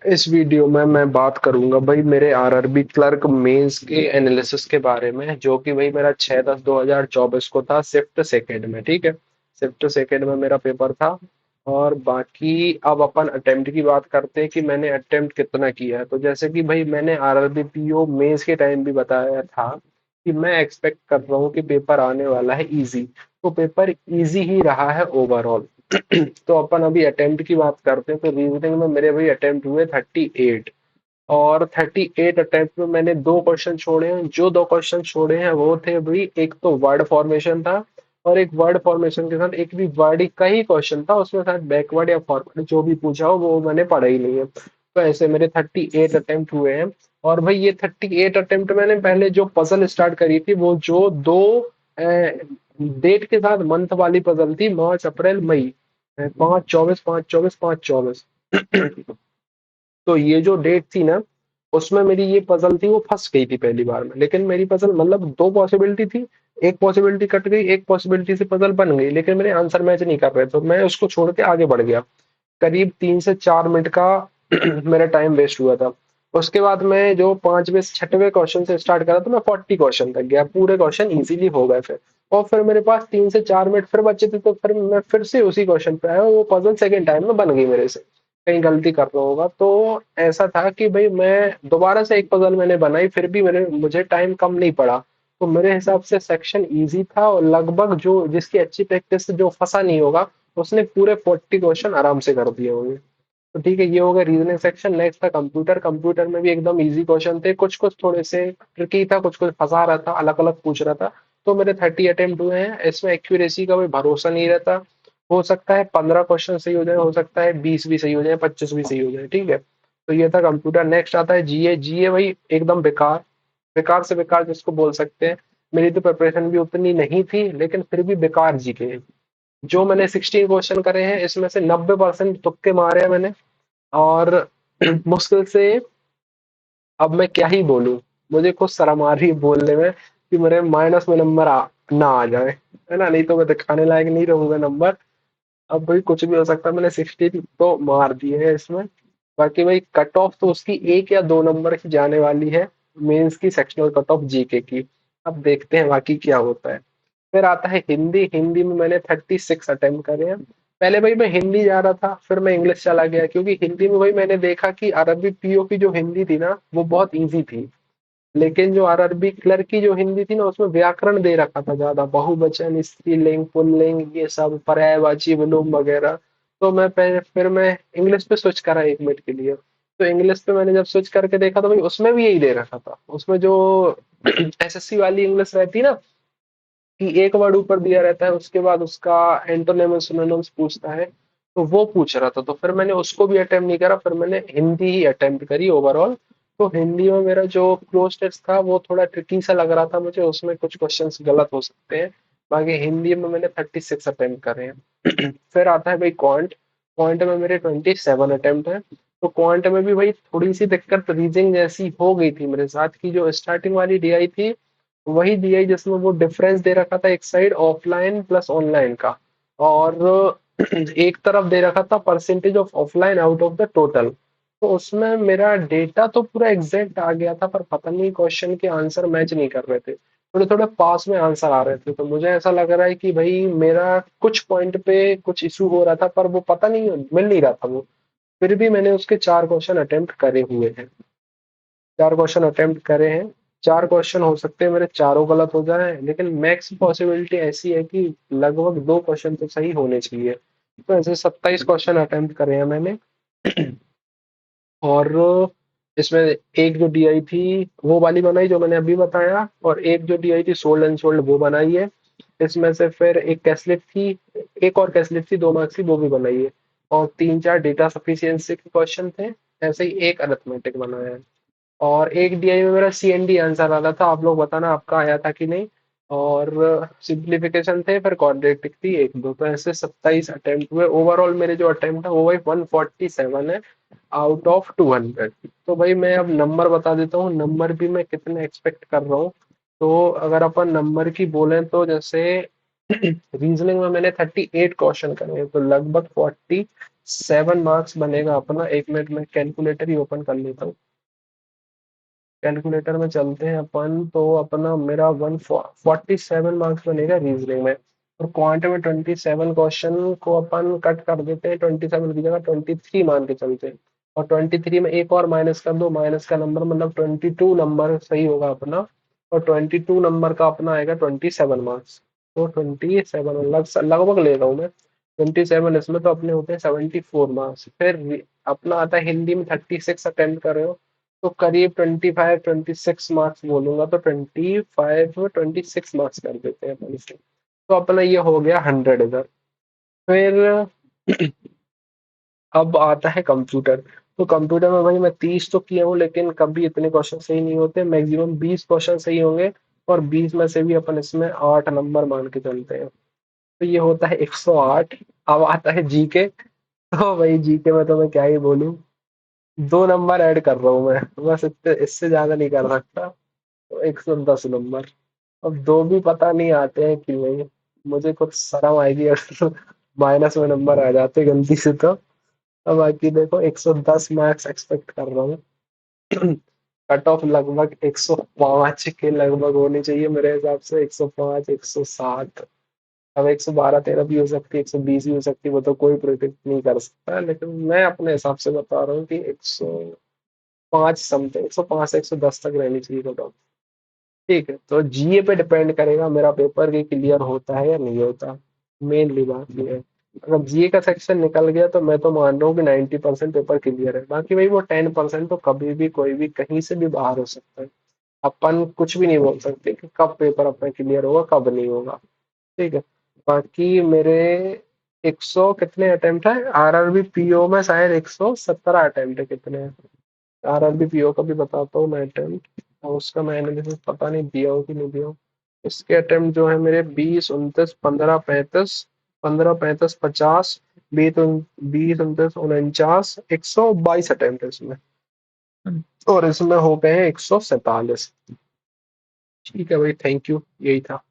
इस वीडियो में मैं बात करूंगा भाई मेरे आरआरबी क्लर्क मेंस के एनालिसिस के बारे में, जो कि भाई मेरा 6/10/2024 को था, शिफ्ट सेकेंड में। ठीक है, शिफ्ट सेकेंड में मेरा पेपर था। और बाकी अब अपन अटेम्प्ट की बात करते हैं कि मैंने अटेम्प्ट कितना किया है। तो जैसे कि भाई मैंने आरआरबी पीओ मेंस के टाइम भी बताया था कि मैं एक्सपेक्ट कर रहा हूँ कि पेपर आने वाला है इजी। तो पेपर इजी ही रहा है ओवरऑल। तो अपन अभी अटेम्प्ट की बात करते हैं। तो रीजनिंग में मेरे भाई अटेम्प्ट हुए 38। और 38 अटेम्प्ट में मैंने दो क्वेश्चन छोड़े हैं। जो दो क्वेश्चन छोड़े हैं वो थे भाई, एक तो वर्ड फॉर्मेशन था, और एक वर्ड फॉर्मेशन के साथ एक भी वर्ड का ही क्वेश्चन था, उसमें शायद बैकवर्ड या फॉरवर्ड जो भी पूछा हो वो मैंने पढ़ा ही नहीं है। तो ऐसे मेरे 38 अटेम्प्ट हुए हैं। और भाई ये 38 अटेम्प्ट मैंने पहले जो पजल स्टार्ट करी थी वो जो दो डेट के साथ मंथ वाली पजल थी, मार्च अप्रैल मई, 5/24 5/24 5/24। तो ये जो डेट थी ना, उसमें मेरी ये पजल थी वो फंस गई थी पहली बार में। लेकिन मेरी पजल मतलब दो पॉसिबिलिटी थी, एक पॉसिबिलिटी कट गई, एक पॉसिबिलिटी से पजल बन गई, लेकिन मेरे आंसर मैच नहीं कर रहे, तो मैं उसको छोड़ के आगे बढ़ गया। करीब 3 से 4 मिनट का मेरा टाइम वेस्ट हुआ था। उसके बाद मैं जो पांचवे छठवें क्वेश्चन से स्टार्ट करा तो मैं 40 क्वेश्चन तक गया, पूरे क्वेश्चन इजीली हो गए फिर। और फिर मेरे पास 3 से 4 मिनट फिर बचे थे, तो फिर मैं फिर से उसी क्वेश्चन पे आया, वो पजल सेकेंड टाइम में बन गई मेरे से। कहीं गलती कर रहा होगा तो ऐसा था कि भाई मैं दोबारा से एक पजल मैंने बनाई, फिर भी मेरे मुझे टाइम कम नहीं पड़ा। तो मेरे हिसाब से सेक्शन इजी था, और लगभग जो जिसकी अच्छी प्रैक्टिस से जो फंसा नहीं होगा उसने पूरे 40 क्वेश्चन आराम से कर दिए होंगे। तो ठीक है, ये हो गया रीजनिंग सेक्शन। नेक्स्ट था कंप्यूटर। कंप्यूटर में भी एकदम इजी क्वेश्चन थे, कुछ कुछ थोड़े से ट्रिकी था, कुछ कुछ फंसा रहा था, अलग अलग पूछ रहा था। तो मेरे 30 अटेम्प्ट हुए हैं। इसमें एक्यूरेसी का कोई भरोसा नहीं रहता, हो सकता है 15 क्वेश्चन सही हो जाए, हो सकता है 20 भी सही हो जाए, 25 भी सही हो जाए। ठीक है, तो ये था कंप्यूटर। नेक्स्ट आता है जीए। जीए भाई एकदम बेकार, बेकार से बेकार जिसको बोल सकते हैं। मेरी तो प्रिपरेशन भी उतनी नहीं थी, लेकिन फिर भी बेकार जीके। जो मैंने 16 क्वेश्चन करे हैं इसमें से 90% तुक्के मारे हैं मैंने। और मुश्किल से, अब मैं क्या ही बोलूं, मुझे खुद शर्म आ रही है बोलने में कि मेरे माइनस में नंबर ना आ जाए, है ना, नहीं तो मैं दिखाने लायक नहीं रहूंगा नंबर। अब भाई कुछ भी हो सकता है, मैंने 16 तो मार दिए हैं इसमें। बाकी भाई कट ऑफ तो उसकी 1 या 2 नंबर की जाने वाली है, मेंस की सेक्शनल कट ऑफ जीके की। अब देखते हैं बाकी क्या होता है। फिर आता है हिंदी। हिंदी में मैंने 36 अटेम्प्ट करे हैं। पहले भाई मैं हिंदी जा रहा था, फिर मैं इंग्लिश चला गया, क्योंकि हिंदी में भाई मैंने देखा कि आरआरबी पीओ की जो हिंदी थी ना वो बहुत इजी थी। लेकिन जो आरआरबी क्लर्क की जो हिंदी थी ना उसमें व्याकरण दे रखा था ज्यादा, बहुवचन, स्त्रीलिंग, पुल्लिंग, ये सब पर्यायवाची विलोम वगैरह। तो फिर मैं इंग्लिश पे स्विच करा 1 मिनट के लिए। तो इंग्लिश पे मैंने जब स्विच करके देखा तो भाई उसमें भी यही दे रखा था। उसमें जो एसएससी वाली इंग्लिश रहती है ना, कि एक वर्ड ऊपर दिया रहता है, उसके बाद उसका एंटोनिम सिनोनिम्स पूछता है, तो वो पूछ रहा था। तो फिर मैंने उसको भी अटेम्प्ट नहीं करा, फिर मैंने हिंदी ही अटेम्प्ट करी ओवरऑल। तो हिंदी में मेरा जो क्लोज टेस्ट था वो थोड़ा ट्रिकी सा लग रहा था मुझे, उसमें कुछ क्वेश्चंस गलत हो सकते हैं। बाकी हिंदी में मैंने 36 अटेम्प्ट करे हैं। फिर आता है भाई क्वांट। क्वांट में मेरे 27 अटेम्प्ट है। तो क्वांट में भी भाई थोड़ी सी दिक्कत रीजनिंग जैसी हो गई थी मेरे साथ, की जो स्टार्टिंग वाली डीआई थी वही डीआई जिसमें वो डिफरेंस दे रखा था एक साइड ऑफलाइन प्लस ऑनलाइन का, और एक तरफ दे रखा था percentage of offline out of the total. तो उसमें मेरा डेटा तो पूरा एग्जैक्ट आ गया था, पर पता नहीं क्वेश्चन के आंसर मैच नहीं कर रहे थे, थोड़े थोड़े पास में आंसर आ रहे थे। तो मुझे ऐसा लग रहा है कि भाई मेरा कुछ पॉइंट पे कुछ इशू हो रहा था, पर वो पता नहीं मिल नहीं रहा था वो। फिर भी मैंने उसके 4 क्वेश्चन अटेम्प्ट करे हुए हैं। 4 क्वेश्चन अटेम्प्ट करे हैं। 4 क्वेश्चन हो सकते हैं मेरे चारों गलत हो जाए, लेकिन मैक्स पॉसिबिलिटी ऐसी है कि लगभग 2 क्वेश्चन तो सही होने चाहिए। तो ऐसे 27 क्वेश्चन अटेम्प्ट करे हैं मैंने। और इसमें एक जो डीआई थी वो वाली बनाई जो मैंने अभी बताया, और एक जो डीआई थी सोल्ड एंड सोल्ड वो बनाई है। इसमें से फिर एक कैसलिट थी, एक और कैसलिट थी 2 मार्क्स की, वो भी बनाई है। और 3-4 डेटा सफिशियंसी के क्वेश्चन थे। ऐसे ही एक अरिथमेटिक बनाया है। और एक डीआई में मेरा सीएनडी आंसर आ रहा था, आप लोग बताना आपका आया था कि नहीं। और सिंप्लीफिकेशन थे, फिर क्वाड्रेटिक थी एक दो। तो ऐसे 27 अटेम्प्ट हुए। ओवरऑल मेरे जो अटेम्प्ट है वो भाई 147 है आउट ऑफ 200। तो भाई मैं अब नंबर बता देता हूँ, नंबर भी मैं कितने एक्सपेक्ट कर रहा हूँ। तो अगर अपन नंबर की बोलें तो जैसे रीजनिंग में मैंने 38 क्वेश्चन करे हैं, तो लगभग 40, 7 मार्क्स बनेगा अपना। 1 मिनट में कैलकुलेटर ही ओपन कर लेता हूँ। कैलकुलेटर में चलते हैं अपन, तो अपना मेरा 147 मार्क्स बनेगा रीजनिंग में। और क्वांट में 27 क्वेश्चन को अपन कट कर देते हैं, 27 की जगह 23 मान के चलते हैं। और 23 में एक और माइनस कर दो, माइनस का नंबर मतलब 22 नंबर सही होगा अपना। और 22 नंबर का अपना आएगा 27 मार्क्स। तो 27 लगभग ले रहा हूँ मैं। 27 इसमें तो अपने होते हैं 74 मार्क्स। फिर अपना आता है हिंदी में 36 अटेम्प्ट कर रहे हो, तो करीब 25 26 मार्क्स बोलूंगा, तो 25 26 मार्क्स कर देते हैं अपन इसे। तो अपना ये हो गया 100 इधर। फिर अब आता है कंप्यूटर। तो कंप्यूटर में भाई मैं 30 तो किया हूँ, लेकिन कभी इतने क्वेश्चन सही नहीं होते, मैक्सिमम 20 क्वेश्चन सही होंगे। और 20 में से भी अपन इसमें 8 नंबर मान के चलते हैं। तो ये होता है 108। अब आता है जीके। तो भाई जीके में तो मैं क्या ही बोलूं, 2 नंबर ऐड कर रहा हूँ मैं, बस इतने, इससे ज्यादा नहीं कर सकता। तो 110 नंबर। अब दो भी पता नहीं आते हैं कि नहीं, मुझे कुछ शर्म आएगी अगर माइनस में नंबर आ जाते गलती से तो। अब बाकी देखो 110 मार्क्स एक्सपेक्ट कर रहा हूँ। कट ऑफ लगभग 105 के लगभग होनी चाहिए मेरे हिसाब से, 105 107। अब 112 13 भी हो सकती है, 120 भी हो सकती है, वो तो कोई प्रिडिक्ट नहीं कर सकता है, लेकिन मैं अपने हिसाब से बता रहा हूँ कि 105 समथिंग, 105 से 110 तक रहनी चाहिए कट ऑफ। ठीक है, तो जीए पे डिपेंड करेगा मेरा पेपर की क्लियर होता है या नहीं होता। मेनली बात ये है। अगर जीए का सेक्शन निकल गया तो मैं तो मान रहा हूँ कि 90% पेपर क्लियर है। बाकी भाई वो 10% तो कभी भी कोई भी कहीं से भी बाहर हो सकता है। अपन कुछ भी नहीं बोल सकते कि कब पेपर अपना क्लियर होगा कब नहीं होगा। ठीक है। बाकी मेरे 100 कितने अटेम्प्ट है आरआरबी पीओ में, शायद 117 अटेम्प्ट है कितने हैं। आरआरबी पीओ का भी बताता हूँ मैं अटेम्प्ट, और उसका मैं एनालिसिस पता नहीं दिया हो कि नहीं दिया हो। इसके अटेम्प्ट जो है मेरे 20 29 15 35 50 20 29 49 122 अटेम्प्ट है इसमें। और इसमें हो गए हैं 147। ठीक है भाई, थैंक यू, यही था।